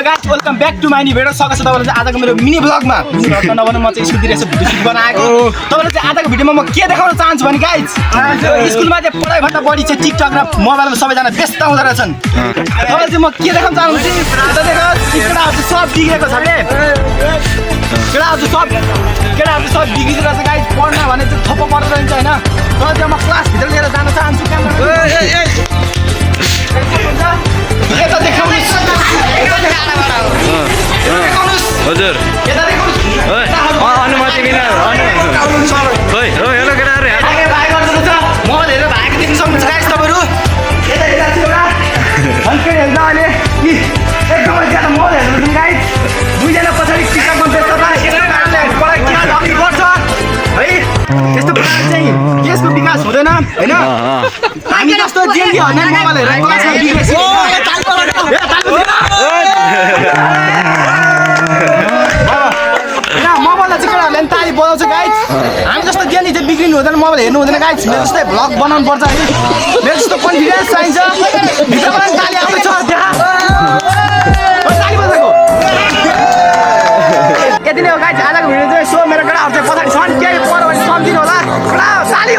Guys welcome back to my new video. स्वागत छ तपाईहरुलाई चाहिँ आजको मेरो मिनी ब्लगमा। मिनी ब्लगमा नभन्नु म चाहिँ स्कुलतिर यसो भिडियो सुट गर्न आएको। तपाईहरुलाई चाहिँ आजको भिडियोमा म के देखाउन चाहन्छु भने गाइस स्कुलमा चाहिँ पढाइ भन्दा बढी चाहिँ टिकटक र मोबाइलमा सबैजना व्यस्त हुँदो रहेछन्। तपाईहरुलाई चाहिँ म के देखाउन चाहन्छु यता देखो केटाहरु सब बिग्रेको छ के केटाहरु सब बिग्रिरहेको छ गाइस। पढ्न भने चाहिँ थप्पो पर्छ हैन। तर चाहिँ म क्लास भित्र लिएर जान चाहन्छु यता देखाउनुस् हजुर अनुमति बिना खोइ हो हेलो केटाहरु भाइ गर्नुहुन्छ मोबाइल हेरेर भाइको देख्न सक्नुहुन्छ गाइस तपाईहरु। यता एउटा हल्कै हेर्दा अहिले एकदमै ज्यादा मोबाइल हेर्नुहुन्छ गाइस। दुईजना पछाडि टिकटकमा व्यस्त छ। पढाइ किन अघि बढ्छ है यस्तो प्रकार चाहिँ देशको विकास हुँदैन हैन। हामी जस्तो जेन्जीहरुले मोबाइल हेरेर क्लासमा बिग्रेछ। मोबाइललाई चाहिँ केटाहरूले पनि ताली बजाउँछ गाइस। हामी जस्तो जेन्जी चाहिँ बिग्रिनु हुँदैन, मोबाइल हेर्नु हुँदैन गाइस। मेरो जस्तै भ्लग बनाउनु पर्छ है। मेरो जस्तो कन्फिडेन्स चाहिन्छ। भित्रबाट पनि ताली आउँदैछ देखा ताली बजाएको। यति नै हो गाइस आजको भिडियो चाहिँ। सो मेरो केटाहरू चाहिँ पछाडि छन् केही पऱ्यो भने सम्झिनु होला। ताली